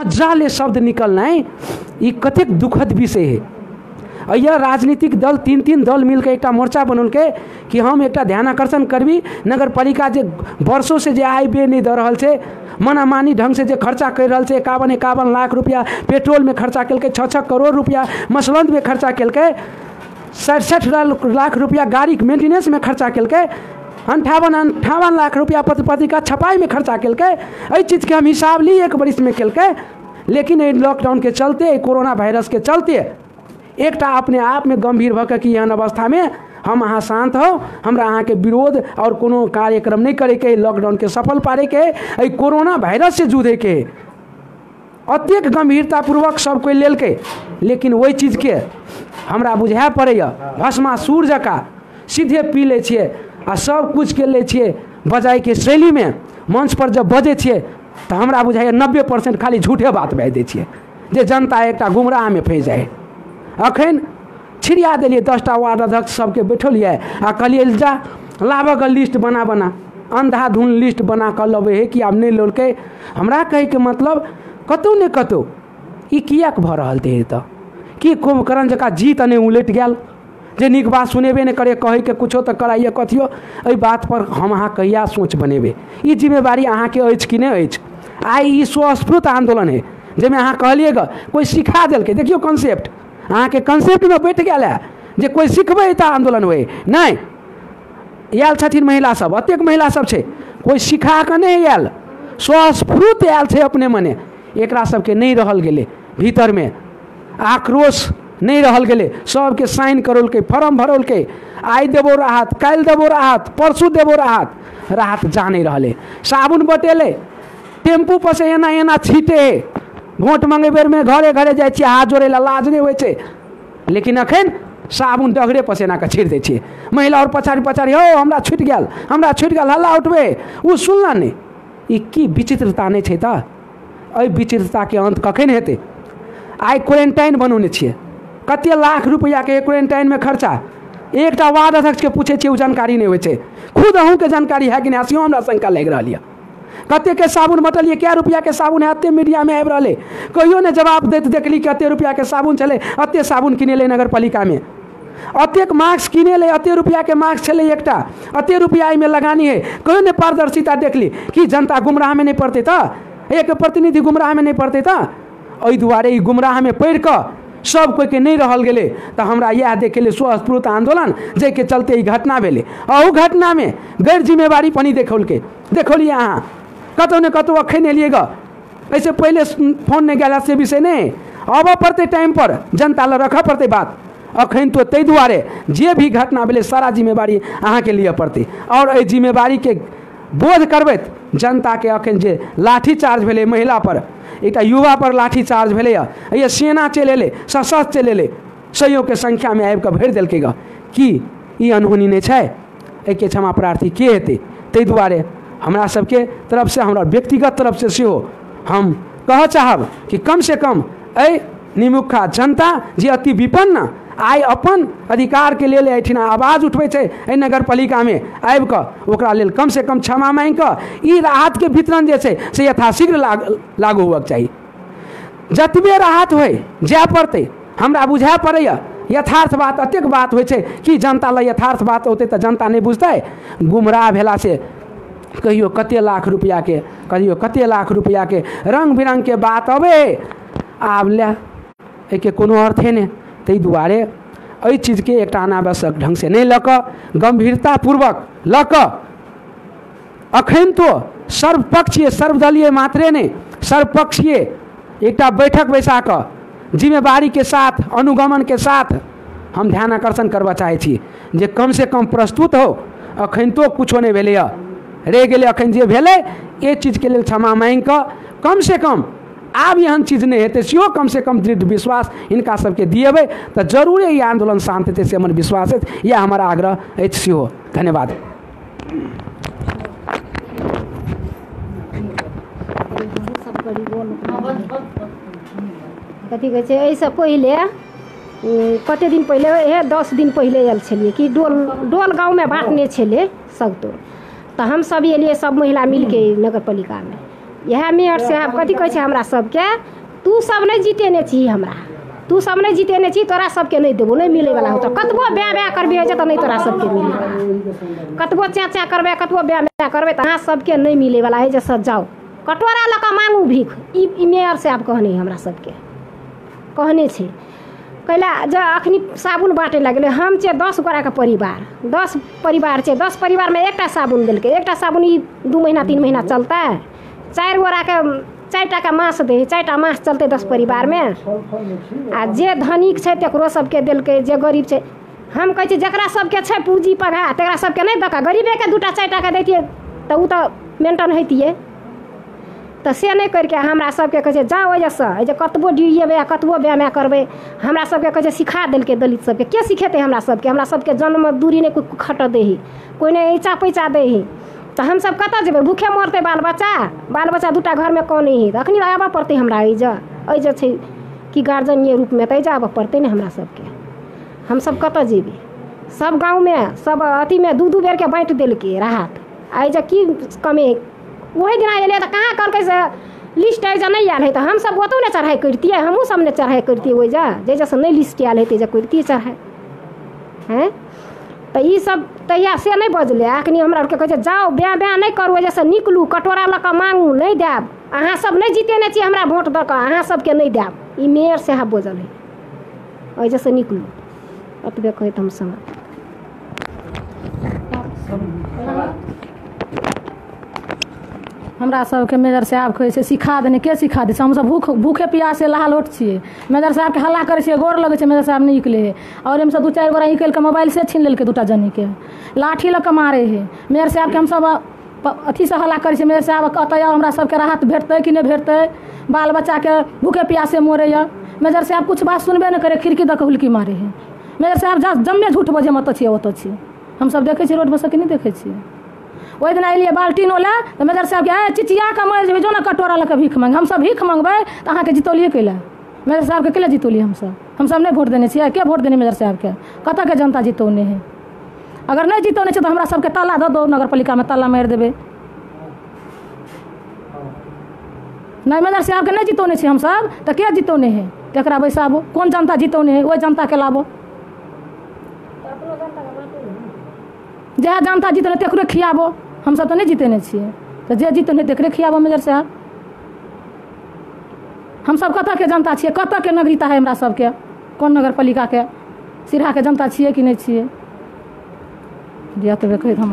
मजाले शब्द निकलना ये कतेक दुखद विषय है। यह राजनीतिक दल 3-3 दल मिलकर एक मोर्चा बनौलके कि हम एक ध्यानाकर्षण करबी नगर पालिका जे वर्षों से जे आय व्यय नहीं दे रहा है, मनामानी ढंग से जे खर्चा कर रहा है, 51 लाख रुपया पेट्रोल में खर्चा कल, 6 करोड़ रुपया मसलंद में खर्चा कल, 67 लाख रुपया गाड़ी मेंटेनेंस में खर्चा कल, 58 लाख रुपया पत्रिका छपाई में खर्चा कल, चीज़ के हम हिसाब ली एक बरिस में कल। लेकिन लॉकडाउन के चलते, कोरोना वायरस के चलते एक अपने आप में गंभीर भऽ कि एहन अवस्था में हम अहाँ शांत हो, हमरा अहाँ के विरोध और कोनो कार्यक्रम नहीं करे के, लॉकडाउन के सफल पारे के, कोरोना वायरस से जूझे के अत्यंत गंभीरतापूर्वक सब कोई लेल के। लेकिन वही चीज़ के हमरा बुझा पड़े भस्मासुर जका सीधे पी ले छिए आ सब कुछ के ले छिए बजाय के शैली में मंच पर जब बजे छिए तो हमरा बुझाइए 90% खाली झूठे बात बाजि दै छिए जे जनता एक गुमराह में फंस जाए। अखन छिड़िया दिलिए 10टा वार्ड अध्यक्ष सबके बैठलिए आ कहलिए जा लाभक लिस्ट बना अंधाधुन लिस्ट बना कर लबे है कि आब नहीं लोलके। हमरा कहे के मतलब कतौ ने कतौ ई किया भऽ रहल थे तो कि कुंभकर्ण जका जीत नहीं उलटि गेल जे नीक बात सुनेबे नहीं करे, कहे के कुछो तो कराइए कथियो। एहि बात पर हम अहाँ कहिया सोच बनेबे, ई जिम्मेवारी अहाँ के अछि कि नहीं अछि। आई ई स्वस्फूर्त आंदोलन है जैमें अहाँ कहलिएगा कोई सिखा दिलके, देखियो कॉन्सेप्ट अहाँ के कॉन्सेप्ट में बैठ गया है जे कोई सिखबे तो आंदोलन हुए नहीं। आयल छथिन महिला सब, अतेक महिला सब छे, कोई सिखा के नहीं आयल, स्वस्फूर्त आयल छे अपने मने। एकरा सबके नहीं रहल गेले भीतर में आक्रोश नहीं रहल गेले, सबके साइन करौलके, फॉर्म भरौलके, आई देबो राहत, काल्हि देबो राहत, परसू देबो राहत, राहत जा नहीं रहले। साबुन बटेले, टेम्पू पर से एना छीटे, वोट मांगे बेर में घरे घरे जाए छिए हाथ जोड़े ला लाज नहीं होय छे। लेकिन अखन साबुन डगरे पसेना के छीट दै छिए। महिला और पछाड़ी हो हमरा छूट गेल हल्ला उठबे, ओ सुनला नहीं। ई की विचित्रता नहीं छे त एहि विचित्रता के अंत कखन हेतै। आई क्वारंटाइन बनौने छिए, कते लाख रुपया के क्वारंटाइन में खर्चा, एकटा वार्ड अध्यक्ष के पूछे छिए जानकारी नहीं होय छे। खुद अहूँ के जानकारी है कि नहीं, हसियो हमरा शंका लग रहा है। कते के साबुन बटलिए, क्या रुपया के साबुन है, अत्ते मीडिया में आबि रहे, कहियो ने जवाब देते देखली कते रुपया के साबुन चले, अत्ते साबुन किने ले नगर पालिका में, अतेक मास्क किने ले, अत्ते रुपया के मास्क चले एकटा, अत्ते रुपया में लगानी है, कहियो ने पारदर्शिता देखली कि जनता गुमराह में नहीं पड़ते था, एक प्रतिनिधि गुमराह में नहीं पड़ते था। एहि दुआरे गुमराह में पढ़ कर सब कोई के नहीं रहल गेले तो हमरा यह देखे ले स्वस्फूर्त आंदोलन जे के चलते ई घटना भेले। और घटना में गैर जिम्मेवारी पनी देखौलिए अहाँ कतौ ने कतौ अखन एलिएगा। ऐसे पहले फोन नहीं गया से विषय नहीं, अब पड़ते टाइम पर जनता ला रखा पड़ते बात। अखन तो तै दुआरे जे भी घटना भेले सारा जिम्मेवारी अहाँ के लिए पड़ते, और एहि जिम्मेवारी के बोध करबैत जनता के अखन जे लाठी चार्ज भेले महिला पर, एक युवा पर लाठी चार्ज भेले, ये सेना चले ले, सशस्त्र चले ले, सैयों के संख्या में आबि कऽ भरि देलकै ग कि ई अनहोनी नहीं छै। एके क्षमा प्रार्थी के हेतै। तै दुआरे हमरा सबके तरफ से, हमरा व्यक्तिगत तरफ से सेहो हम कह चाहब कि कम से कम एहि निमुखा जनता जे अति विपन्न आई अपन अधिकार के लेल एहिठिना आवाज उठबै छै एहि नगर पालिका में आबि कऽ, ओकरा लेल कम से कम क्षमा मांगि कऽ ई राहत के वितरण जे छै से यथाशीघ्र लागू होबाक चाही। जतबे राहत होय जाय पड़तै, हमरा बुझा पड़ैया यथार्थ बात अतेक बात होइ छै कि जनता ला यथार्थ बात होतै तऽ जनता नहीं बुझतै। गुमराह भेला से कहियो कते लाख रुपया के, कहियो कते लाख रुपया के, रंग बिरंग के बात अबे आब ले एके कोनो अर्थे नहीं। तै दुआरे एहि चीज के एक अनावश्यक ढंग से नहीं लऽ कऽ, गंभीरतापूर्वक लऽ कऽ अखन तो सर्वपक्षीय सर्वदलीय मात्रे नहीं, सर्वपक्षीय एक बैठक बैसा कऽ जिम्मेवारी के साथ, अनुगमन के साथ हम ध्यान आकर्षण करवा चाहे छी जे कम से कम प्रस्तुत हो। अखन तो कुछो नहीं भेलै, रह गेलै अखन जे भेलै ए चीज के लेल क्षमा मांगि कऽ कम से कम आब एहन चीज नहीं हेतै, सेहो कम से कम दृढ़ विश्वास इनका सबके दिएबै तो जरूरे ये आंदोलन शांत हेतै से हमर विश्वास है। यह हमारा आग्रह अछि सेहो। धन्यवाद। कथी कहै छै, एहिसँ पहिले कते दिन पहिले 10 दिन पहिले आयल छलिए कि डोल गाँव में बांटने छले सगतो, तो हम सब एलिए सब महिला मिलके नगर पालिका में, इएह मेयर साहब कथी कहै छै हमरा सबके, तू सब नहीं जीतेने छी, हमरा तू सब नहीं जीतेने छी, तोरा सबके नहीं देबो, नहीं मिले वाला होता। कतबो ब्याह ब्याह करबे तो नहीं तोरा सबके मिले वाला, कतबो च्या करबे, कतबो ब्याह ब्याह करबे तो अहाँ सबके नहीं मिले वाला है। जैसे जाओ कटोरा लऽ मांगू भीख, ई मेयर साहब कहने हमरा सबके कहने छै। कैला जो अखनी साबुन बाँटे लगले, हम छे 10 गोरा के परिवार, 10 परिवार छे, 10 परिवार में एकटा साबुन देलके, एकटा साबुन ई 2 महीना 3 महीना चलता है। 4 गोरा के 4टा का मास दे, 4टा मास चलते 10 परिवार में। आ जे धनिक छै तकरो सबके देलके, जे गरीब छै हम कहै छी जकरा सबके छै पूंजी पगा तकरा सबके नहीं दका, गरीबे के 2टा 4टा के दैतियै तो उ तो मेंटेन होइतियै। तो से नहीं करके हमरा सबके कहै छै जाओ एहिसँ, जे कतबो डिरिएबै कतबो ब्याह करबै, हमरा सबके कहै छै सिखा देलकै दलित सबके। के सिखेतै हमरा सबके जन्म दूरी नहीं कोई खट दे ही, कोई नहीं ऐचा पैचा दे ही, तो हम सब कतऽ जेबै, भूखे मरतै बाल बच्चा 2टा घर में कौन ही, अखनी आबऽ पड़तै हमरा एहिजे छै कि गार्जियन रूप में, तो एहिजे आबऽ पड़तै ने हमरा सबके। हम सब कतऽ जेबै, सब गाँव में सब अथी में 2-2 बेर के बाँटि देलकै राहत। एहिजे की कमी, वही दिना एलियै तो कहाँ कहलकै से लिस्ट एहिजे नहीं आयल है, तो हम सब ओतौ ने चढ़ाई करतियै, हमहूँ सब ने चढ़ाई करतियै ओहिजे, जैसे नहीं लिस्ट आयल है तैजे करतियै चढ़ाई हैं। तो ई सब तहिया से नहीं बजले, अखनी हमरा के कहै छै जाओ ब्याह नहीं करू, जैसे निकलू कटोरा लऽ मांगू, नहीं देब, अहाँ सब नहीं जीतेने छी हमरा वोट दऽ कऽ, अहाँ सबके नहीं देब, ई मेयर साहब बोझल है, ओहि जैसे निकलू। अतबे कहैत हम सब हमरा सबके मेजर साहब कहै छै सिखा देने, के सिखा दै छै, हम सब भूखे प्यासे लहालोट छियै। मेजर साहब के हल्ला करे छियै, गोर लगे छै, मेजर साहब नहीं निकले है। और हम सब 2-4 गोरा निकल के मोबाइल से छीन लेलकै 2टा जनी के, लाठी लऽ के मारे है। मेजर साहब के हम सब अथी से हल्ला करे छियै, मेजर साहब कतऽ हमरा सबके राहत भेटतै कि नहीं भेटतै, बाल बच्चा के भूखे प्यासे मोरे या। मेजर साहब कुछ बात सुनबे नहीं करे, खिड़की दऽ के हुलकी मारे है। मेजर साहब जम्मे झूठ बजे, मत छियै ओतऽ छियै, हम सब देखै छियै रोड पर से कि नहीं देखै छियै। ओहि दिन एलियै बाल्टीन ओला तो मेजर साहब के चिचिया के मर जेबै, जो ना कटोरा लऽ के भीख मांगे। हम सब भीख मांगबै तो अहाँके जितौलिए कैला, मेजर साहब के कैला जितौलिए, हम सब नहीं वोट देने छियै, के वोट देने मेजर साहब के, कतऽ के जनता जितौने है। अगर नहीं जितौने छै तो हमरा सबके ताला दऽ दो, नगर पालिका में ताला मारि देबै। नहीं मेजर साहब के नहीं जितौने छी हम सब, तो के जितौने है, केकरा बैसाबो, कोन जनता जितौने है, ओहि जनता के लाबो, जहाँ जनता जीतने तकरे खियाबो। हम सब तो नहीं जीतेने छियै, तो जे जीतने तकरे खियाबो मेजर साहब। हम सब कतऽ के जनता छियै, कतऽ के नगरिता है हमरा सबके, कोन नगर पालिका के सिरहा के जनता छियै कि नहीं छियै। दिया तो कहै हम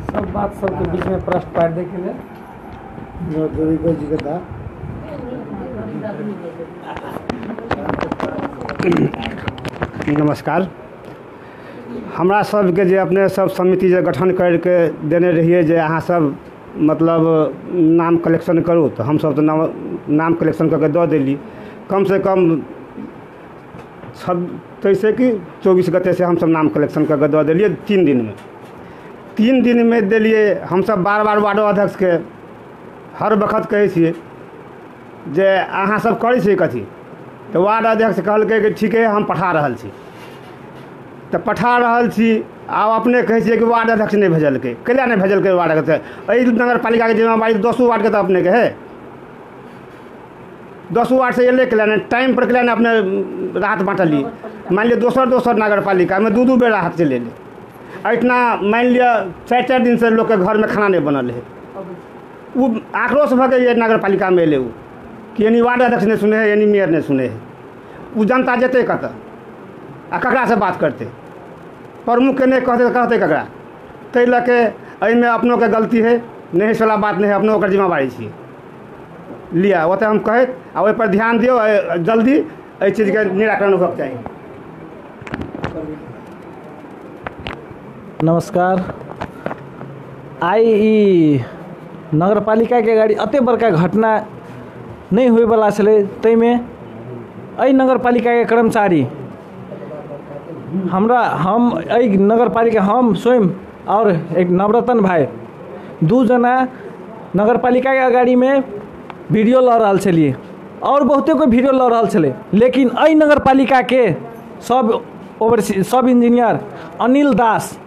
सब बात सबके बीच में प्रश्न पार दे के लिए नमस्कार। हमरा सबके जे अपने सब समिति जे गठन करके देने रहिए, जे अहाँ सब मतलब नाम कलेक्शन करू, तो हम सब तो नाम कलेक्शन करके दऽ देली। कम से कम 23 कि 24 गते से हम सब नाम कलेक्शन करके दऽ देलिए, 3 दिन में देलिए। हम सब बार वार्डो अध्यक्ष के हर वक्त कहै छियै जे अहाँ सब करै छियै कथी, तो वार्ड अध्यक्ष कहलकै कि ठीक है हम पठा रहल छी, तो पठा रहल छी। आब अपने कहै छियै कि वार्ड अध्यक्ष नहीं भेजलकै, कैला नहीं भेजलकै वार्ड अध्यक्ष। एहि नगर पालिका के जिम्मेवारी 10 वार्ड के तो अपने के है, 10 वार्ड से एले कैला नहीं, टाइम पर कैला नहीं अपने राहत बांटली। मान लिया दोसर नगर पालिका में 2 बेर राहत चले इतना, मान लिया 4 दिन से लोग के घर में खाना नहीं बनल है। वो आक्रोश भऽ गई नगर पालिका में एले कि यानी वार्ड अध्यक्ष नहीं सुने है, यानी मेयर नहीं सुने है। वो जनता जेतै कतऽ आ ककरा से बात करते, प्रमुख के नहीं कहते ककरा। ताहि लऽ के एहिमे अपनों के गलती है, नहीं सला बात नहीं है, अपनों ओकर जिम्मेवारी छियै लिया। ओतऽ हम कहैत आ ओहि पर ध्यान दियौ, जल्दी एहि चीज के निराकरण होबक चाही। नमस्कार। आई ई नगर पालिका के गाड़ी अते बड़का घटना नहीं होय वाला छलै, ताहिमे एहि नगर पालिका के कर्मचारी हम नगर पालिका, हम स्वयं और एक नवरतन भाई 2 जना नगर पालिका के गाड़ी में वीडियो लऽ रहल छलिए, और बहुते कोई वीडियो लऽ रहल छलै। लेकिन एहि नगर पालिका के सब इंजीनियर अनिल दास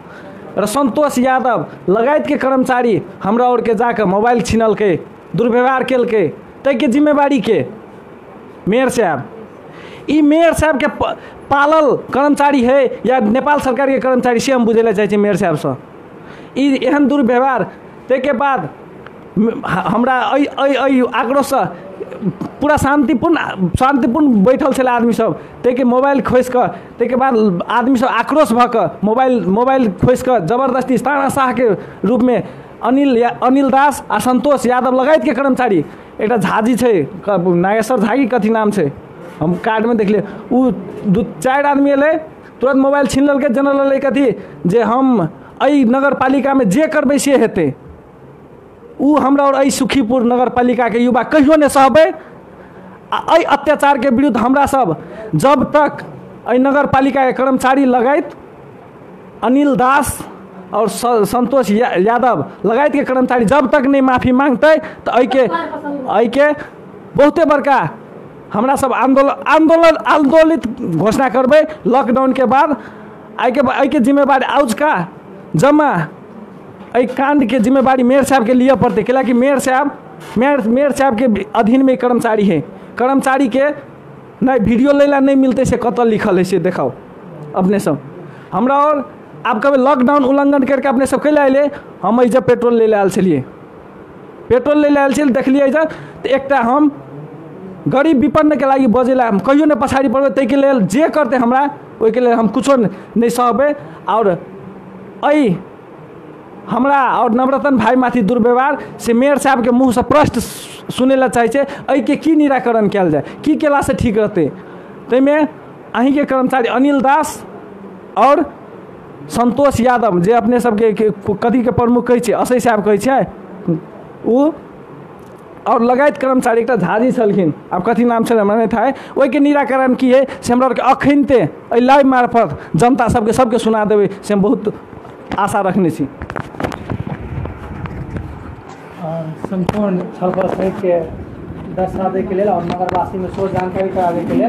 र संतोष यादव लगायत के कर्मचारी हमरा और के जाकर मोबाइल छीनल के दुर्व्यवहार केल के तय के जिम्मेवारी के मेयर साहब ई मेयर साहब के पालल कर्मचारी है या नेपाल सरकार के कर्मचारी से हम बुझे चाहे मेयर साहब से ई एहन दुर्व्यवहार तय के बाद हमरा आक्रोश से पूरा शांतिपूर्ण बैठल छे आदमी सब तय के मोबाइल खोस कर तय के बाद आदमी सब आक्रोश भ कर मोबाइल खोस कर जबरदस्ती तानाशाह के रूप में अनिल दास आ संतोष यादव लगायत के कर्मचारी एक झाजी है नागेश्वर झागी कथी नाम है हम कार्ड में देख लिए उ 2-4 आदमी अल तुरंत मोबाइल छीन लल्के जनरल कथी जे हम अई नगर पालिका में जे करबे से हेते उ हमरा और सुखीपुर नगर पालिका के युवा कहियो नहीं सहबे अई अत्याचार के विरुद्ध हमरा सब जब तक अई नगर पालिका के कर्मचारी लगायत अनिल दास और संतोष यादव लगायत के कर्मचारी जब तक नहीं माफी मांगते तो अई के बहुते बड़का हमरा सब आंदोलित घोषणा करबे लॉकडाउन के बाद अई के जिम्मेवारी आउज का जमा अई कांड के जिम्मेवारी मेयर साहब के लिए पड़ते कि मेयर साहब के अधीन में कर्मचारी है कर्मचारी के नहीं वीडियो लेला नहीं मिलते से कतल लिखल है से देखाओ अपने सब हमरा और आप कभी लॉकडाउन उल्लंघन करके अपने सब कैले आए हम ऐसे पेट्रोल ले आयल छलिए देखलिए तो एक हम गरीब विपन्न के लगी बजेला हम कहियो नहीं पछाड़ी पड़बे तै के लेल जे करते हमरा ओई के लेल हम कुछो नहीं सहबे और अई हमरा और नवरत्न भाई माथि दुर्व्यवहार से मेयर साहब के मुँह से प्रश्न सुनेला चाहे अई के की निराकरण किया जाए की केला से ठीक रहते तैमें अहीं के कर्मचारी अनिल दास और संतोष यादव जे अपने सबके कथी के प्रमुख कहे असै साहब कहे उ और लगायत कर्मचारी एक झाजी छलखिन अब कथी नाम छल हमरा नहीं था ओई के निराकरण की है से हमरा के अखनते अई लाइव मार्फत जनता सबके सुना देवे से हम बहुत आशा रखने छी संपूर्ण छलफल सहित के दर्शावे के लिए और नगरवासी में सोच जानकारी करावे के लिए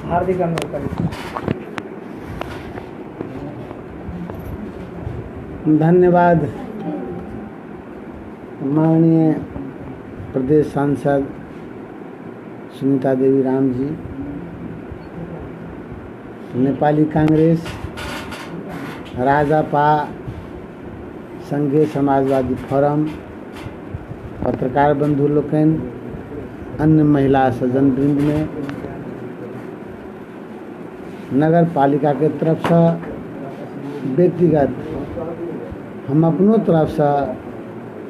हार्दिक अनुरोध करी। धन्यवाद माननीय प्रदेश सांसद सुनीता देवी राम जी, नेपाली कांग्रेस, राजापा, संघीय समाजवादी फोरम, पत्रकार बंधु लोकन, अन्य महिला सज्जन वृंद में नगर पालिका के तरफ से व्यक्तिगत हम अपनों तरफ से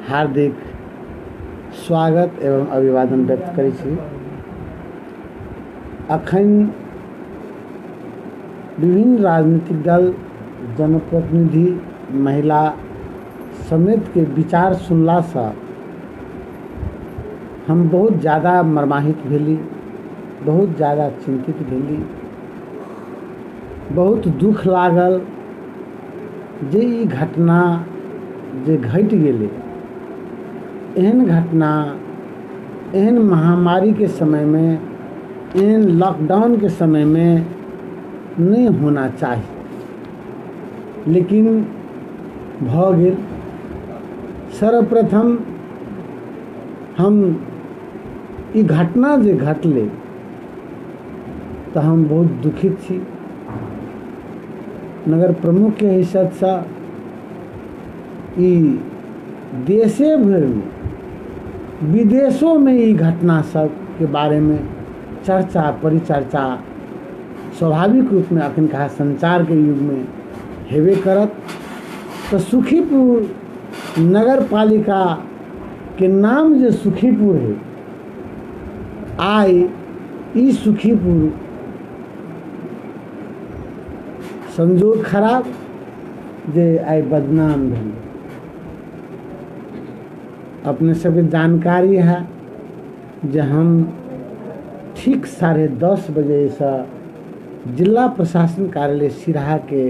हार्दिक स्वागत एवं अभिवादन व्यक्त करै छी। अखन विभिन्न राजनीतिक दल, जनप्रतिनिधि, महिला समेत के विचार सुनला से हम बहुत ज़्यादा मर्माहित भेली, बहुत ज़्यादा चिंतित भेली, बहुत दुख लागल जे ई घटना जे घट गेले। एहन घटना एहन महामारी के समय में, एहन लॉकडाउन के समय में नहीं होना चाहिए, लेकिन भ गेल। सर्वप्रथम हम ई घटना जे घटले तो हम बहुत दुखित छी। नगर प्रमुख के हैसियत से ई देशे भर में, विदेशों में ई घटना सब के बारे में चर्चा परिचर्चा स्वाभाविक रूप में अखन कहा संचार के युग में हेबे करत। तो सुखीपुर नगर पालिका के नाम जो सुखीपुर है, आई ई सुखीपुर संजोग खराब जे आई बदनाम भेल। अपने सबके जानकारी है जे हम ठीक 10:30 बजे से जिला प्रशासन कार्यालय सिराहा के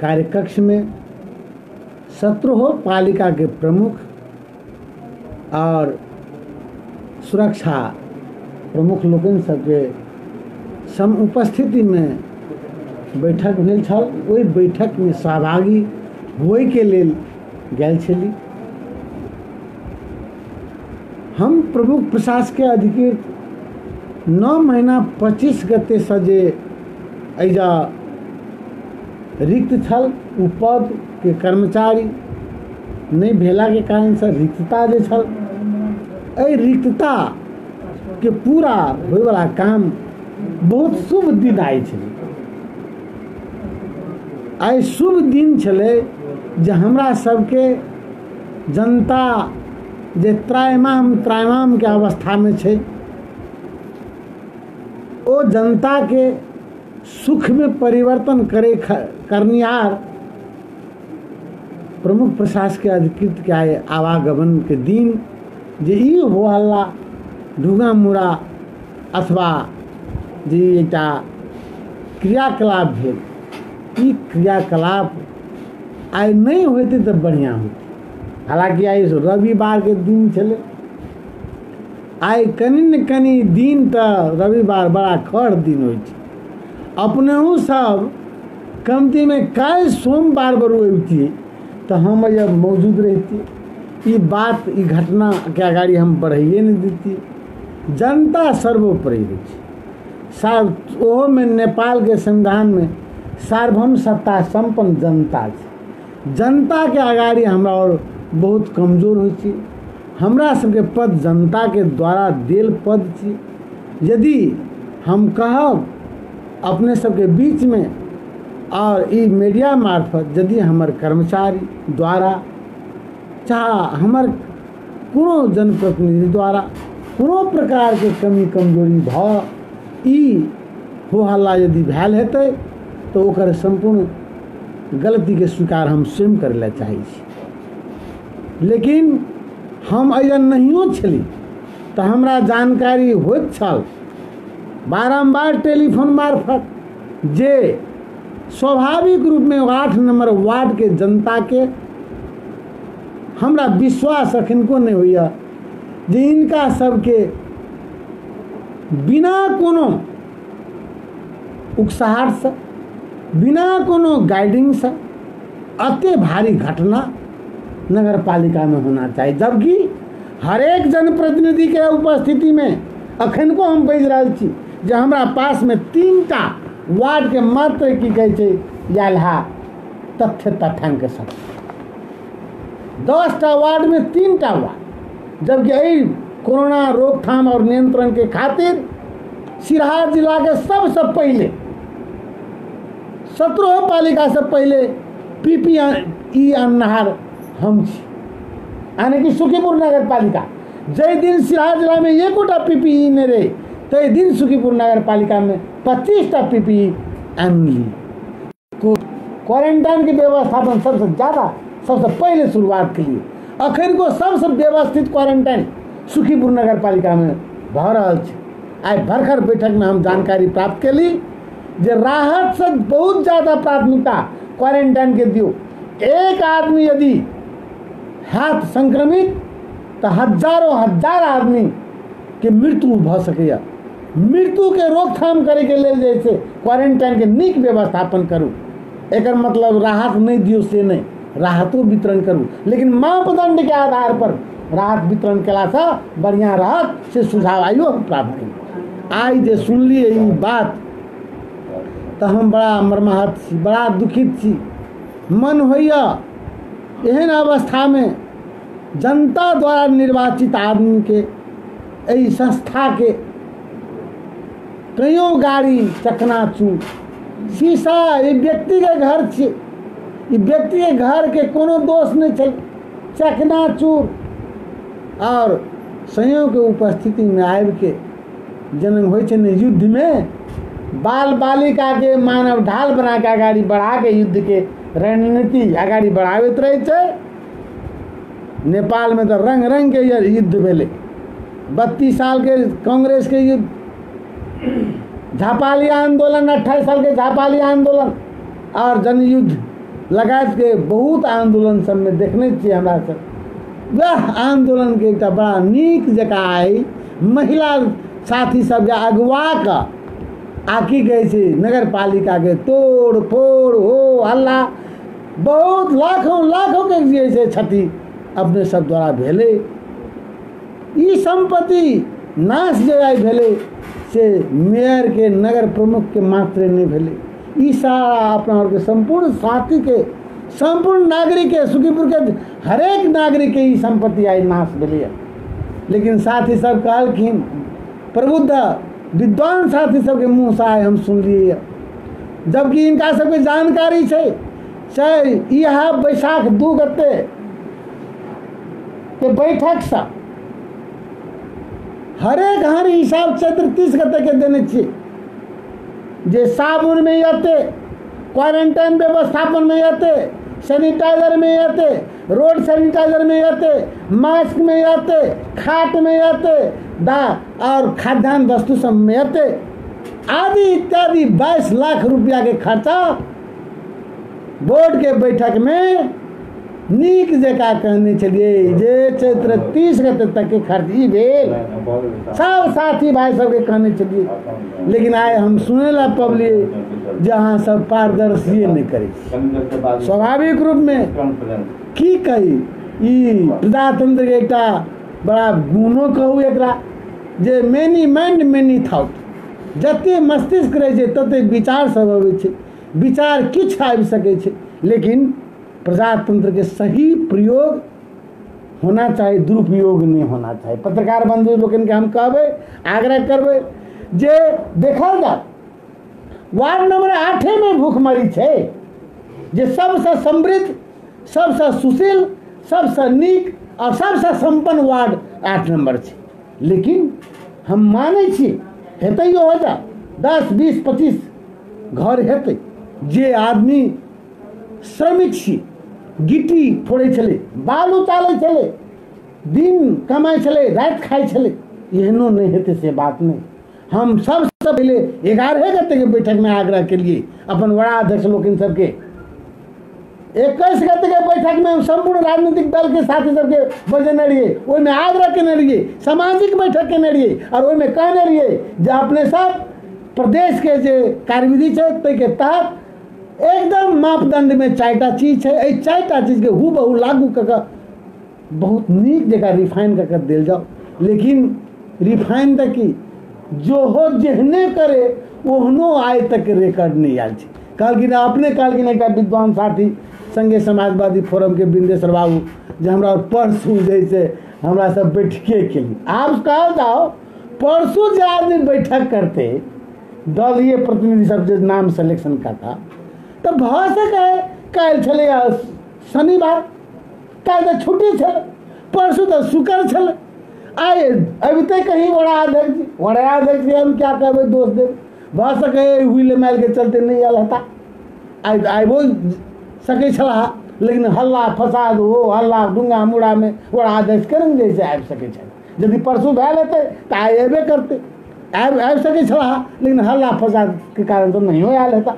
कार्यकक्ष में 17 पालिका के प्रमुख और सुरक्षा प्रमुख लोकन सबके सम उपस्थिति में बैठक भेल छल। ओहि बैठक में सहभागी होइके लेल गेल छली। हम प्रमुख प्रशासकीय अधिकृत 9 महीना 25 गते से जे एजा रिक्त छल उ पद के कर्मचारी नहीं भेला के कारण से रिक्तता जे छल, एहि रिक्तता के पूरा होय वाला काम बहुत शुभ दिन आइ छलै। आइ शुभ दिन छलै जे हमरा सबके जनता जे त्रायमाम के अवस्था में छै, ओ जनता के सुख में परिवर्तन करनिहार प्रमुख प्रशासकीय अधिकृत के आय आवागमन के दिन जे ई हो हल्ला ढुंगा मुड़ा अथवा जे एकटा क्रियाकलाप भेल, ई क्रियाकलाप आइ नहीं होते तो बढ़िया होते। हालांकि आइ रविवार के दिन छलै, आइ कनि न कनि दिन तो रविवार बड़ा खर दिन होइ छै। अपनेहू सब कमती में काल्हि सोमवार बरू अबतियै तो हम जब मौजूद रहती, ई बात ई घटना के आगाड़ी हम बढ़ाइए नहीं देती। जनता सर्वोपरि है, ओहो में नेपाल के संविधान में सार्वभौम सत्ता संपन्न जनता है। जनता के आगाड़ी हमरा और बहुत कमजोर होइ छी। हमरा सबके पद जनता के द्वारा देल पद छी। यदि हम कहब अपने सबके बीच में और ई मीडिया मार्फत यदि हमर कर्मचारी द्वारा चाहे हमर कोनो जनप्रतिनिधि द्वारा कोनो प्रकार के कमी कमजोरी भ ई हो हल्ला यदि भेल हेतै तो ओकर संपूर्ण गलती के स्वीकार हम स्वयं करे ला चाहै छी। लेकिन हम अइजन नहियो छली तो हमरा जानकारी होइत छल बारंबार टेलीफोन मार्फत जे स्वाभाविक रूप में 8 नंबर वार्ड के जनता के हमरा विश्वास अखनको नहीं होइया जे इनका सबके बिना कोनो उकसाहट से, बिना कोनो गाइडिंग से अते भारी घटना नगर पालिका में होना चाहिए। जबकि हर एक जनप्रतिनिधि के उपस्थिति में अखन को हम बज रहा छी जे हमरा पास में 3टा वार्ड के मात्र की कहे छै याल्हा तथ्य तथ्यांक के साथ 10टा वार्ड में 3टा वार्ड, जबकि एहि कोरोना रोकथाम और नियंत्रण के खातिर सिरहा जिला के सबसे पहले 17 पालिका से पहले PPE अन्नहार हम छी, यानी कि सुखीपुर नगर पालिका। जै दिन सिरहा जिला में 1टा PPE नहीं रहे तै दिन सुखीपुर नगर पालिका में 25टा PPE आनली। क्वारंटाइन की व्यवस्थापन सबसे ज्यादा सबसे पहले शुरुआत के लिए अखन को सबसे व्यवस्थित क्वारंटाइन सुखीपुर नगर पालिका में भ रहल छै। आई भरखर बैठक में हम जानकारी प्राप्त कली जे राहत से बहुत ज्यादा प्राथमिकता क्वारंटाइन के दियो। एक आदमी यदि हाथ संक्रमित तो हजार आदमी के मृत्यु भ सकैया। मृत्यु के रोकथाम करे के लेल जैसे क्वारंटाइन के नीक व्यवस्थापन करू। एकर मतलब राहत नहीं दियो से नहीं, राहतो वितरण करू, लेकिन मापदंड के आधार पर राहत वितरण केला से बढ़िया रहत से सुझाव आइयो प्राप्त करी। आई जे सुनलिए ई बात तो हम बड़ा मर्माहत छी, बड़ा दुखित छी। मन होइया एहन अवस्था में जनता द्वारा निर्वाचित आदमी के एहि संस्था के कईयों गाड़ी चकनाचूर, शीशा ये व्यक्ति के घर छे, ये व्यक्ति के घर के कोनो दोष नहीं छे, चकनाचूर। और संयोग के उपस्थिति में आबि के जन्म होइ छै ने युद्ध में बाल बालिका के मानव ढाल बना के आगाड़ी बढ़ा के युद्ध के रणनीति आगाड़ी बढ़ावैत रहे छै। नेपाल में तो रंग रंग के युद्ध भेले, 32 साल के कांग्रेस के युद्ध, झापाली आंदोलन, 28 साल के झापाली आंदोलन और जनयुद्ध लगात के बहुत आंदोलन सब में देखने छियै हमरा सब। वह आंदोलन के एक बड़ा नीक जगह आई महिला साथी सब के अगवा का आकी गए छै नगर पालिका के तोड़ फोड़ हो हल्ला बहुत लाखों के जे छै क्षति अपने सब द्वारा भेलै। ई संपत्ति नाश जे आइ भेलै से मेयर के नगर प्रमुख के मात्रे नहीं भेलै, ई सारा अपना के संपूर्ण साथी के संपूर्ण नागरिक के सुखीपुर के हरेक नागरिक के ई संपत्ति आई नाश भेलै। लेकिन साथी सब कहलखिन, प्रबुद्ध विद्वान साथी सबके मुँह से आइ हम सुनलिए, जबकि इनका सबके जानकारी छै यह बैसाख 2 गते के बैठक से हरेक हिसाब चैत्र 30 गते के देने छियै जे साबुन में अते, क्वारंटाइन व्यवस्थापन में अते, सैनिटाइजर में अते, रोड सैनिटाइजर में अते, मास्क में अते, खाट में अते, और खाद्यान्न वस्तु सब में अते आदि इत्यादि 22 लाख रुपया के खर्चा बोर्ड के बैठक में नीक जका कहने चलिए जे चैत्र 30 गते तक के खर्च ई भेल सब साथी भाई सबके कहने चलिए। लेकिन आए हम सुने ला पबली जहाँ सब पारदर्शी नहीं करे, स्वाभाविक रूप में की कही ई प्रजातंत्र के एक बड़ा गुणो कहू एकरा जे मेनी माइंड मेनी थॉट, जते मस्तिष्क रहे छै तते विचार सब अबै छै, विचार किछ आबि सकै छै, लेकिन प्रजातंत्र के सही प्रयोग होना चाहिए, दुरुपयोग नहीं होना चाहिए। पत्रकार बंधु लोगन के हम कहबे, आग्रह करबे जे देखल जा वार्ड नंबर 8 में भूखमरी छै जे सबसे समृद्ध, सबसे सुशील, सबसे नीक और सबसे संपन्न वार्ड 8 नंबर छै। लेकिन हम मानै छी हेतैयो हो जा 10, 20, 25 घर हेतै जे आदमी श्रमिक छी, गिट्टी फोड़े छले, बालू चाले छले, दिन कमाई छले, रात खाई छले, एहनो नहीं हेते से बात नहीं। हम सबसे पहले 11 गते के बैठक में आग्रह के लिए अपन बड़ा अध्यक्ष लोकन सबके 21 गते के बैठक में हम संपूर्ण राजनीतिक दल के साथी सबके बजने रहिए, ओहि में आग्रह केने रहिए, सामाजिक बैठक केने रहिए और ओहि में कहने रहिए जे अपने सब प्रदेश के जे कार्यविधि छै तै के तहत एकदम मापदंड में 4टा चीज है, 4टा चीज के हूबहू लागू कर बहुत नीक जगह रिफाइन कर दिल जाओ। लेकिन रिफाइन तक की जो हो जेहने करे ओहनो आय तक रिकॉर्ड नहीं आयल छै। कहलखिन अपने कहलखिन एक विद्वान साथी संगे समाजवादी फोरम के बिंदेश्वर बाबू जे हमरा परसू जैसे हमरा सब बैठके के लिए आप कहा जाओ परसू जो आदमी बैठक करते दलीय प्रतिनिधि सब जो नाम सिलेक्शन करता तो भ सके कल चले शनिवार, कल तो छुट्टी छल, परसों तो शुक्र छल, आए अभी तक कहीं बड़ा अध्यक्ष हम क्या कहबे दोस्त दे भ सके व्हील माइल के चलते नहीं आल हता आइबो सके छला, लेकिन हल्ला फसाद हो हल्ला डूंगा मुड़ा में बड़ा अध्यक्ष करेंगे जैसे आबि सके छल। यदि परसों भैल हेतै तो आबे करते आबि सके छला, लेकिन हल्ला फसाद के कारण तो नहीं आयल हेता।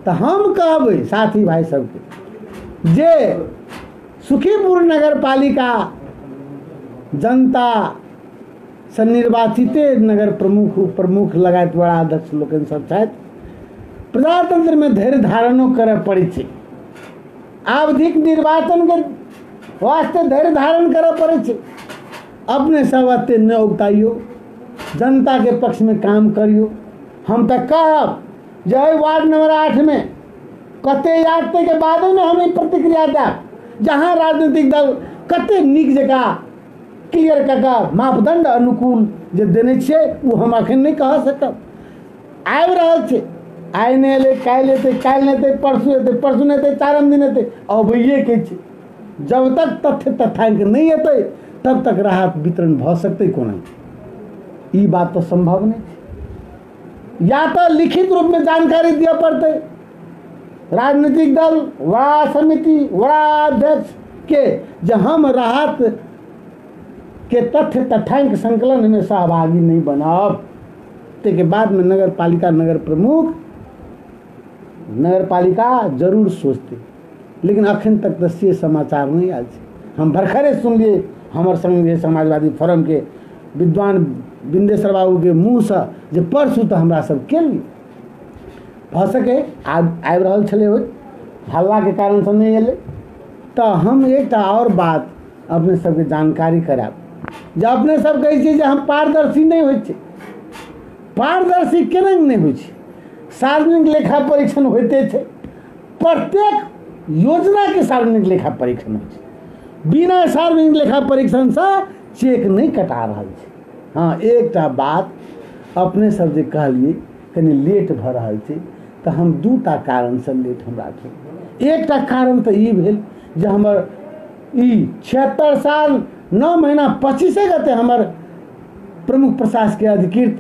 तो हम कहबै साथी भाई सबके जे सुखीपुर नगर पालिका जनता से निर्वाचित नगर प्रमुख उप प्रमुख लगायत बड़ा अध्यक्ष लोकन सब छथि, प्रजातंत्र में धैर्य धारणो करय पड़ै छै। आवधिक निर्वाचन के वास्ते धैर्य धारण करय पड़ै छै। अपने सब एते न उगताइयो, जनता के पक्ष में काम करियो। हम तो कहब जय वार्ड नंबर 8 में कते यादते के बाद में हमें प्रतिक्रिया देब जहाँ राजनीतिक दल कते नीक जगह क्लियर कर मापदंड अनुकूल जे देने छे वो हम अखन नहीं कह सकब। आबि रहल छै, आइ नहीं एले काल्हि एतै, काल्हि नहीं एतै परसू एतै, परसू नहीं एतै, 4 दिन एतै, अबैये के छै। जब तक तथ्य तथ्यांक नहीं एतै तब तक राहत वितरण भ सकतै कोना, ई बात तो संभव नहीं छै। या तो लिखित रूप में जानकारी दिया पड़ते राजनीतिक दल वड़ा समिति वड़ा अध्यक्ष के जब हम राहत के तथ्य तथ्यांक संकलन में सहभागी नहीं बनाब ते के बाद में नगर पालिका नगर प्रमुख नगर पालिका जरूर सोचते। लेकिन अखन तक तो से समाचार नहीं आयल छै। हम भरखरे सुनलिए हमर संग समाजवादी फोरम के विद्वान बिंदेश्वर बाबू के मुँह से जे परसू तो हमरा सब के लिए भ सके आबि रहल छलै हो, हल्ला के कारण से नहीं एले। तो हम एक और बात अपने सबके जानकारी कराब, जब अपने सब कहै छी जे हम पारदर्शी नहीं होइ छै, पारदर्शी केना नहीं होइ छै? सार्वजनिक लेखा परीक्षण होते छै, प्रत्येक योजना के सार्वजनिक लेखा परीक्षण होइ छै, बिना सार्वजनिक लेखा परीक्षण से चेक नहीं कटा रहा छै। हाँ, एकटा बात अपने सब जे कहलिए कनी लेट भ रहा छै, तो हम दूटा कारण से लेट हमरा छै। एकटा कारण तो ई भेल जे हमर ई 76 साल 9 महीना 25 गते हमर प्रमुख प्रशासकीय अधिकृत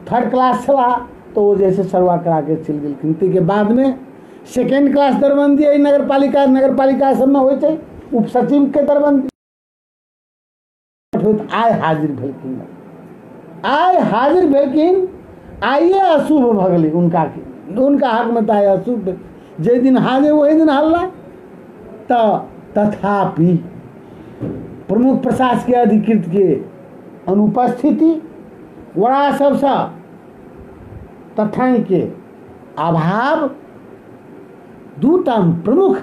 3rd क्लास छला, तो वो जैसे सर्वा करा के चल गेलखिन। के बाद में 2nd क्लास दरबंदी नगर पालिका सब में होय छै, उप सचिव के दरबंदी आय हाजिर भेलखिन, आय हाजिर भेलखिन, आइए अशुभ भ गेलै उनका हक में। तो आय अशुभ जे दिन हाजिर वही दिन हल्ला। तो तथापि प्रमुख प्रशासकीय अधिकृत के अनुपस्थिति, वड़ा सबसे तथ्यांक के अभाव, दूटा प्रमुख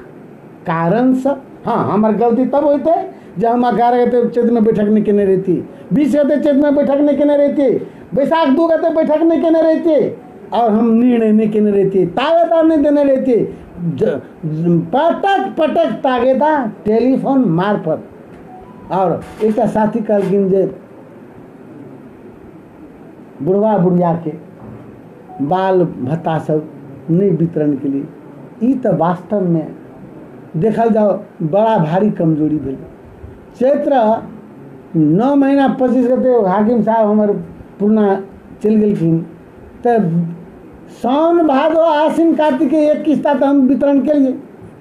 कारण से। हाँ, हमार गलती तब होते जब हम 11 गते चैत में बैठक नहीं केने रहती, 20 गते चैत में बैठक नहीं केने रहती, बैसाख 2 गते बैठक नहीं केने रहती, और हम निर्णय नहीं केने रहती, तागेदार नहीं देने रहती। पटक तागेदा टेलीफोन मार्फत। और एक साथी कहलखिन जे बुढ़वा बुढ़िया के बाल भत्ता सब नहीं वितरण के लिए, ई तो वास्तव में देखल जाओ बड़ा भारी कमजोरी भेल। चैत्र 9 महीना 25 गते हाकिम साहब हमर पूर्णा चल गेलखिन, तो सावन भादो आश्विन कार्तिक के 1 किस्ता तो हम वितरण के लिए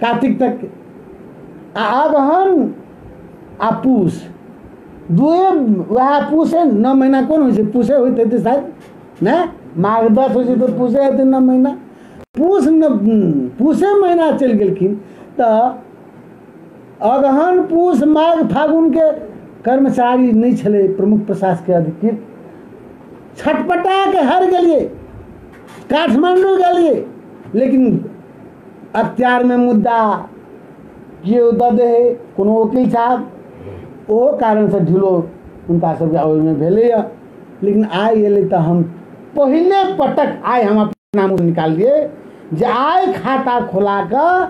कार्तिक तक के, अगहन आ पूस दुए वह पूसे 9 महीना कौन हो, पूसे होते थे शायद ना, माघ 10 हो तो पूसे होते 9 महीना, पूसे महीना चल गेलखिन। तो अगहन पूस माघ फागुन के कर्मचारी नहीं छले प्रमुख प्रशासकीय अधिकृत, छटपटा के हर गलिए, काठमांडू गलिए, लेकिन अख्तियार में मुद्दा किए दे है कोनो वकील साहब, ओ कारण से ढिलो उनका सब ओहि में भेले। लेकिन आय एले तो हम पहले पटक आय हम अपना नाम निकाल दिए जे आय खाता खोला कर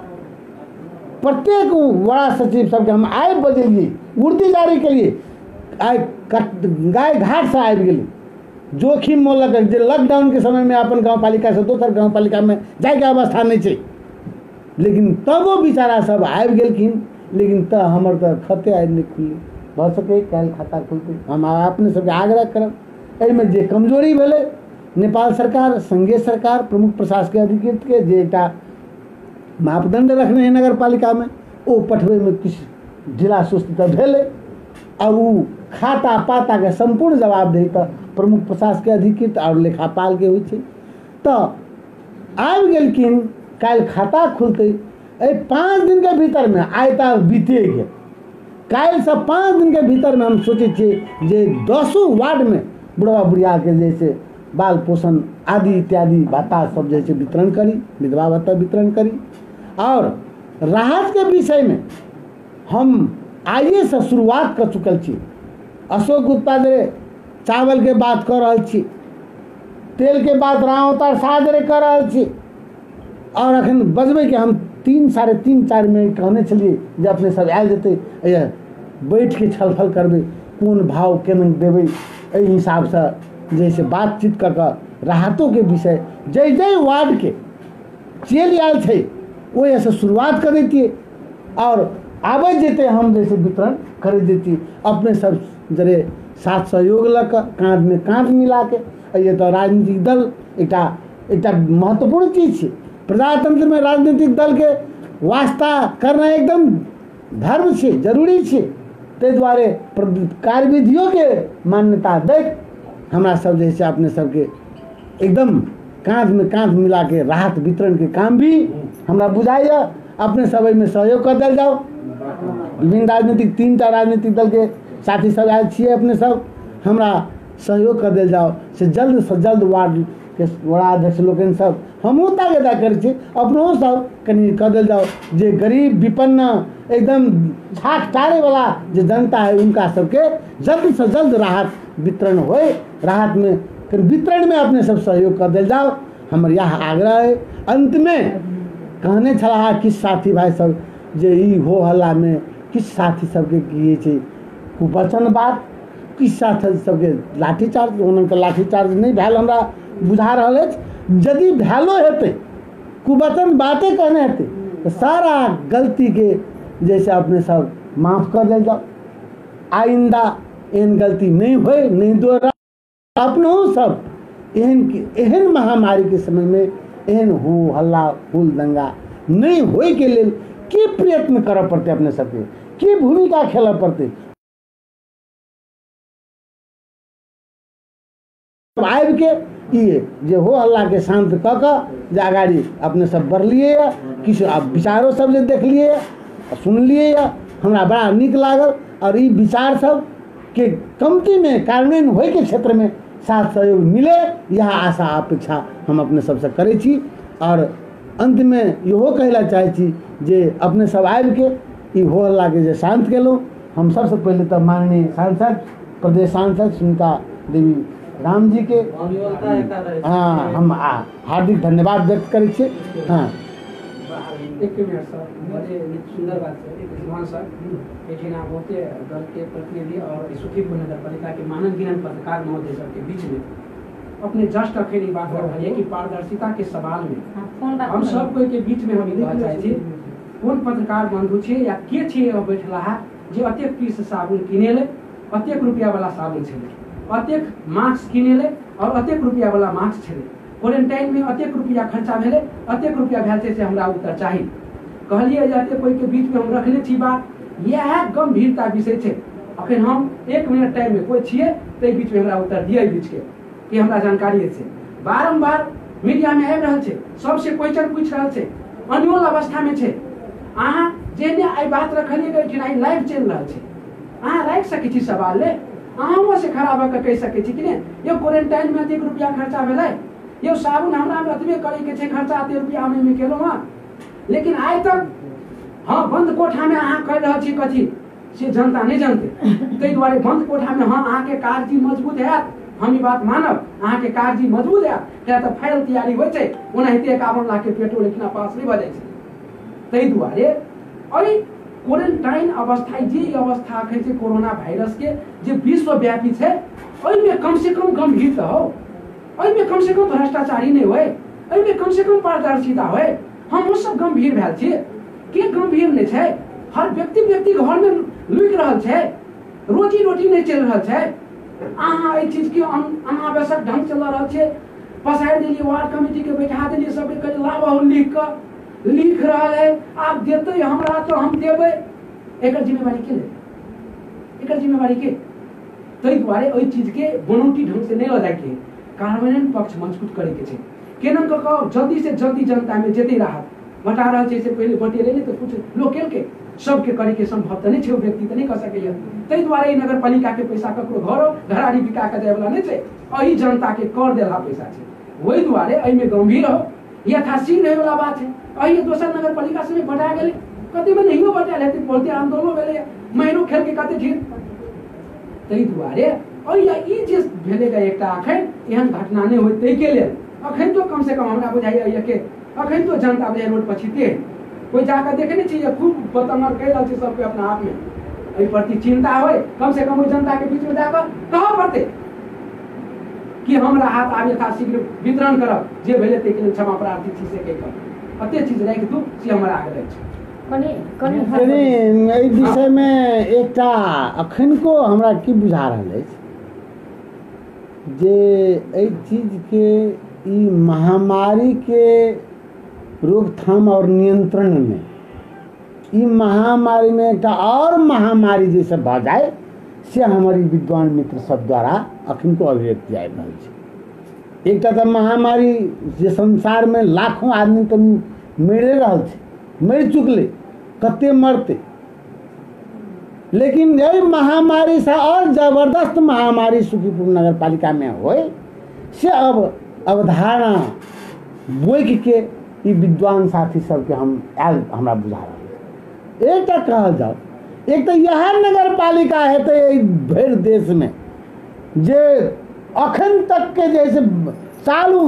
प्रत्येक बड़ा सचिव सबके हम आय बजेलिए, उर्दी जारी के लिए आय गाय घाट से आबि गेली, जोखिम मोलक जे लॉकडाउन के समय में अपन गाँव पालिका से दोसर गाँव पालिका में जाए के अवस्था नहीं छै, लेकिन तबो बेचारा सब आबि गेलखिन। लेकिन तो हमर तो खते आज नहीं खुलले, भ सके कल खाता खुलते। हम अपने सबके आग्रह करब एहिमे जे कमजोरी भेले, नेपाल सरकार संघीय सरकार प्रमुख प्रशासकीय अधिकृत के जे एकटा मापदंड रखने हैं नगर पालिका में, वो पठवे में किछ ढिला सुस्त तो भेले, और वो खाता पाता के संपूर्ण जवाबदेही तो प्रमुख प्रशासकीय अधिकृत और लेखापाल के होय छै। तो आबि गेलखिन, कल खाता खुलते, 5 दिन के भीतर में आय तो बीते गए, कल से 5 दिन के भीतर में हम सोचे जे 10 वार्ड में बुढ़वा बुढ़िया के जैसे बाल पोषण आदि इत्यादि भत्ता सब जैसे वितरण करी, विधवा भत्ता वितरण करी। और राहत के विषय में हम आइए से शुरुआत कर चुकल छी। अशोक गुप्ता जे चावल के बात कर रहा छी, तेल के बात रावतर साजरे कर रहा छी, और अखन बजबे के हम 3 साढ़े 3 4 मिनट कहने छलिए जे अपने सब आयल जेते, बैठ के छलफल करबे, कोन भाव केना देवे, एहि हिसाब से जैसे बातचीत कर राहतों के विषय जय वार्ड के चल आयल थे वही से शुरुआत कर देती, और आबे जेते हम जैसे वितरण कर देती। अपने सब जरे साथ सहयोग लग कांध में कांध मिला के। ये तो राजनीतिक दल एक महत्वपूर्ण चीज है, प्रजातंत्र में राजनीतिक दल के वास्ता करना एकदम धर्म से जरूरी है। ते द्वारे कार्यविधियों के मान्यता देख हमारा सब जैसे अपने सबके एकदम कांध में कांध मिला के राहत वितरण के काम भी हमरा बुझाइए। अपने सब में सहयोग कर दिल जाओ। विभिन्न राजनीतिक 3टा राजनीतिक दल के साथी सब आयल छिए, अपने सब हमरा सहयोग कर दिल जाओ से जल्द वार्ड के बड़ा अध्यक्ष लोकन सब हमहूँ तागेदा करै छी अपनो सब कनि कह देल जाओ जे गरीब विपन्न एकदम छाक टारे वाला जो जनता है उनका सबके जल्द से जल्द राहत वितरण होए, राहत में वितरण में अपने सब सहयोग कर दिल जाओ, हमर यह आग्रह है। अंत में कहने छला किस साथी भाई सब जे ई हो हल्ला में किस साथी सबके किए छै कुवचन बात, किस साथी सबके लाठीचार्ज, उनके लाठीचार्ज नहीं भैल हमरा बुझा रहल अछि। यदि भैलो हेतै कुवचन बातें कहने हेतै तो सारा गलती के जैसे अपने सब माफ कर दिल जाओ, आइंदा एहन गलती नहीं होए, नहीं दोहरा। अपनो सब एहन महामारी के समय में एहन हो हल्ला फूल दंगा नहीं होए के लिए की प्रयत्न करऽ पड़ते, अपने सबके की भूमिका खेलऽ पड़ते। आबि के ये जे हो हल्ला के शांत कऽ कऽ जे अगाड़ी अपने सब बढ़लिए या किछु विचारो सब जे देखलिए सुनलिए या हमरा बड़ा नीक लागल। और ई विचार सब के कमती में कार्यान्वयन होय के क्षेत्र में साथ सहयोग मिले, यह आशा अपेक्षा हम अपने सबसे करै छी। और अंत में इहो कहला चाहै छी जे अपने सब आबि के ई हो हल्ला के जे शांत केलहुँ, हम सबसे पहले तो माननीय सांसद प्रदेश सांसद सुनीता देवी राम जी के हाँ हम हार्दिक धन्यवाद व्यक्त करै छी। हाँ एक मिनट सर, बड़े सुंदर बात है। एक विद्वान सर एठिना बहुते दल के प्रतिनिधि और सुखीपुर नगर पालिका के मानन गिनन पत्रकार महोदय सब के बीच में अपने जस्ट अखेरी बात रखिए कि पारदर्शिता के सवाल में हम सब कोई के बीच में हम ई कहना चाहै छी कोन पत्रकार बंधु छे या के छे बैठला है जे अतेक पीस साबुन किनेले, अतेक रुपया वाला साबुन छेले, अतेक मास्क किनेले और अतेक रुपया वाला मास्क छेले, क्वारंटाइन में अतेक रुपया खर्चा भेले, अतेक रुपया भेल छै से हमरा उत्तर चाही। कहलिए जाते कोई के बीच में हम रखले छी बात, यह गंभीरता विषय छै। अखन हम 1 मिनट टाइम में कोई छिए ते बीच में हमरा उत्तर दिए बीच के कि हमरा जानकारी छै। बारंबार मीडिया में आबि रहल छै, सबसे क्वेश्चन पूछ रहल छै, अन्योल अवस्था में छै। अहाँ जेने आई बात रखलिए गई आई लाइव चल रहल छै, अहाँ राखि सकै छी सवाल ले, अहाँ से खड़ा भऽ के कहि सकै छी कि ने यो क्वारंटाइन में अतेक रुपया खर्चा भेलै, यो साबुन हमरा अतबे करे के छै खर्चा अते रुपया में केलहुँ हँ। लेकिन आइ तक हाँ बंद कोठा में अहाँ कहि रहल छी कथी से जनता नहीं जानते, ताहि दुआरे बंद कोठा में हाँ अहाँ के कागजी मजबूत हैत, हम ई बात मानब अहाँ के कागजी मजबूत हैत, किया तऽ फाइल तैयारी होइ छै, ओनाहिते 51 लाख के पेट्रोल एखना पास नहीं भऽ जाइ छै। ताहि दुआरे अइ क्वारंटाइन अवस्था जे अवस्था अखन छै कोरोना वायरस के जे विश्वव्यापी छै, ओहिमे कम से कम गंभीर तऽ हो, ओहिमे कम से कम भ्रष्टाचारी नहीं होय, ओहिमे कम से कम पारदर्शिता होय। हम सब गंभीर भेल छियै, के गंभीर नहीं छै। हर व्यक्ति घर में लुकि रहल छै, रोजी रोटी नहीं चल रहल छै। अहाँ एहि चीज के अनावश्यक ढंग चल रहल छै, पसारि देलिए वार्ड कमेटी के बैठा देलिए, सब के लाभ लिख रहल है, आप देते हमरा तो हम देबै, एकर जिम्मेवारी के ले, एकर जिम्मेवारी के। ताहि दुआरे ओहि चीज के बनौटी ढंग से नहीं ल जाए के, कार्यान्वयन पक्ष मजबूत करे के छै। केना कऽ जल्दी से जल्दी जनता में जेते राहत बता रहल छै से पहले बटेले नहीं तो कुछ लोकल के सबके करे के संभव तो नहीं छै, व्यक्ति तो नहीं कर सकैया। ताहि दुआरे नगर पालिका के पैसा ककरो घराड़ी बिका के जाय वाला नहीं छै, अही जनता के कर देला पैसा छै। ओहि दुआरे एहिमे गंभीर हो, यथाशीघ्र होय वाला बात है। अही दोसर नगर पालिका से बटा गेलै, कते में नहियो बटायल हेतै, बहुते आंदोलन भेलै, महीनो खेल के कते ठीक। ताहि दुआरे ई जे भेलै एकटा अखन एहन घटना नहीं होय, ताहि के लेल अखन तो कम से कम हमरा बुझाइए कि अखन तो जनता बुझाइ रोड पर छिते कोई जाकर देखे नहीं चाहिए, खूब बतंगर कह रहा है सबके अपना आप में एहि प्रति चिंता हो, कम से कम जनता के बीच में जाकर कह पड़ते कि हम राहत आब यथाशीघ्र वितरण करब, जे भेलै ताहि के लेल क्षमा प्रार्थी छी से कहिकऽ अते चीज राखि दू से हमर आग्रह छै। एहि विषय में एकटा अखनको हमरा की बुझा रहल अछि जे एहि चीज के ई महामारी के रोकथाम और नियंत्रण में ई महामारी में एक और महामारी जैसे भऽ जाए से हमारी विद्वान मित्र सब द्वारा अखन को अभिव्यक्ति आबि रहल छै। एकटा तऽ महामारी जे संसार में लाखों आदमी तो मरि रहल छै, मरि चुकले, कते मरते, लेकिन यही महामारी से और जबरदस्त महामारी सुखीपुर नगर पालिका में होए से अब अवधारणा बोइक के ई विद्वान साथी सबके हम आयल हमरा बुझा रहा एक कहल जाओ एक तो यह नगर पालिका है तो भर देश में जे अखन तक के जैसे चालू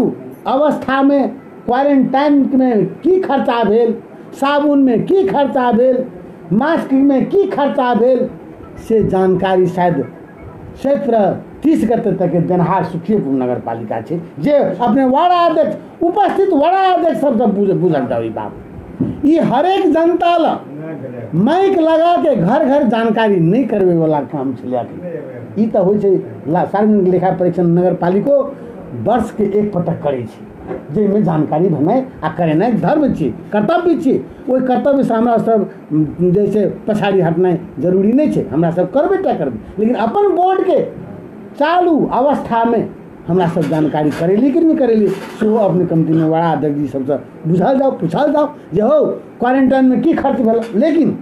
अवस्था में क्वारंटाइन में की खर्चा भेल, साबुन में की खर्चा भेल, मास्क में की खर्चा भेल से जानकारी शायद 30 गते तक के देनहार सुखीपुर नगर पालिका है जे अपने वार्ड अध्यक्ष उपस्थित वार्ड अध्यक्ष सबसे बुझल जाओ बात ये हरेक जनता ला माइक लगा के घर घर जानकारी नहीं करवे वाला काम चलिया ई तो हो सार्वजनिक लेखा परीक्षण नगर पालिको वर्ष के एक पटक करे जाहिमे जानकारी भेनाइ आ करेनाइ धर्म छी कर्तव्य छी ओहि कर्तव्य से हमरा सब जैसे पछाड़ी हटनाइ जरूरी नहीं है हमरा सब करबे टा करबे लेकिन अपन बोर्ड के चालू अवस्था में हमरा सब जानकारी करेली कि नहीं करेली सेहो अपने कमिटी में बड़ा अध्यक्ष जी सबसे बुझल जाओ पूछल जाओ जे हो क्वारंटाइन में की खर्च भेल लेकिन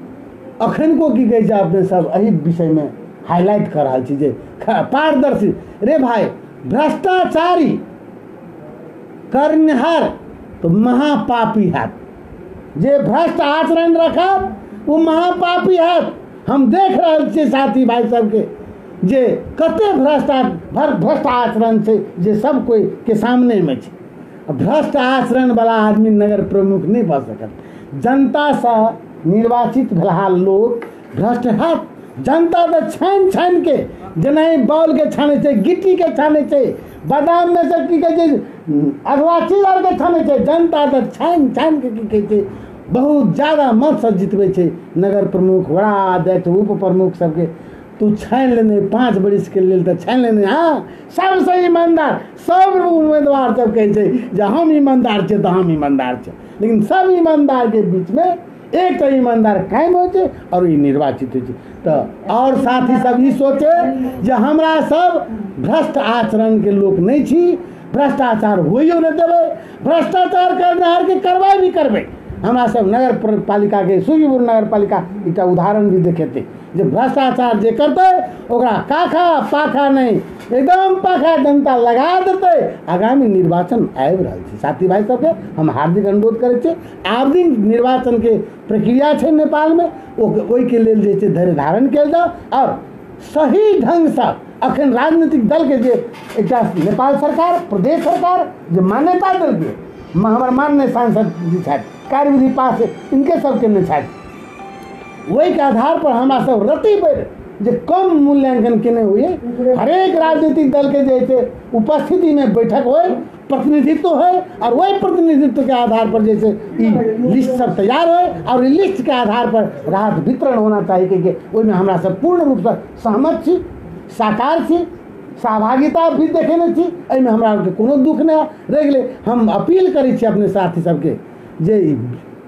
अखन को की कहे अपने सब एही विषय में हाईलाइट कर रहा छी जे पारदर्शी रे भाई भ्रष्टाचारी करनिहार तो महापापी है जे भ्रष्ट आचरण रखत वो महापापी है हम देख रहे छे साथी भाई सबके जे कते भ्रष्ट आचरण से जे सब कोई के सामने में छे भ्रष्ट आचरण वाला आदमी नगर प्रमुख नहीं बन सकत जनता से निर्वाचित भेला लोग भ्रष्ट है जनता तो छान छान के जेना बॉल के छाने छे गिट्टी के छाने छे बादाम में से की कहे अगवा चीज के छाने छे जनता तो छान छान के की कहे बहुत ज्यादा मत से जितवे छे नगर प्रमुख बड़ा अध्यक्ष उप प्रमुख सबके तू छान लेने 5 बरिस के लिए तो छान लेने हाँ सबसे ईमानदार सब उम्मीदवार सब कहे छे जे हम ईमानदार छे तो हम ईमानदार छे लेकिन सब ईमानदार के बीच में एक तो ईमानदार कायम हो छे और ये निर्वाचित हो छे तो और साथी सब ये सोचे जे हमरा सब भ्रष्ट आचरण के लोग नहीं छी भ्रष्टाचार होइयो न देवे भ्रष्टाचार करनिहार के कार्रवाई भी करबे हमरा सब नगर पालिका के सुखीपुर नगर पालिका एक उदाहरण भी देखेते जे भ्रष्टाचार जे करते ओकरा काखा पाखा नहीं एकदम पाखा डंटा लगा देते आगामी निर्वाचन आबि रहल छै साथी भाई सबके हम हार्दिक अनुरोध करे छे आब निर्वाचन के प्रक्रिया छै नेपाल में ओहि के लेल जे छै धैर्य धारण कयल जाओ और सही ढंग से अखन राजनीतिक दल के जे एकटा नेपाल सरकार प्रदेश सरकार जे मान्यता देलकै हमर माननीय सांसद जी छथि कार्यविधि पास इनके सबके नहीं छथि वही के आधार पर हमरा सब रति बेर जे कम मूल्यांकन केने हुए हरेक राजनीतिक दल के जैसे उपस्थिति में बैठक होए प्रतिनिधित्व है और वही प्रतिनिधित्व के आधार पर जैसे लिस्ट सब तैयार हो और लिस्ट के आधार पर राहत वितरण होना चाहिए कि ओहिमे हमरा सब पूर्ण रूप से सहमत छी साकार छी सहभागिता भी देखेने छी एहिमे हमरा के कोनो दुख नहीं रह गेलै हम अपील करै छी अपने साथी सबके जे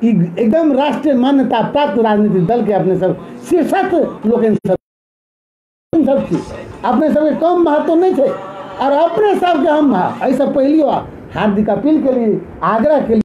एकदम राष्ट्रीय मान्यता प्राप्त राजनीतिक दल के अपने सब शीर्षक लोकन सब अपने सबके कम महत्व नहीं थे और अपने सबके हम ऐसा पहली हार्दिक अपील के लिए आग्रह के लिए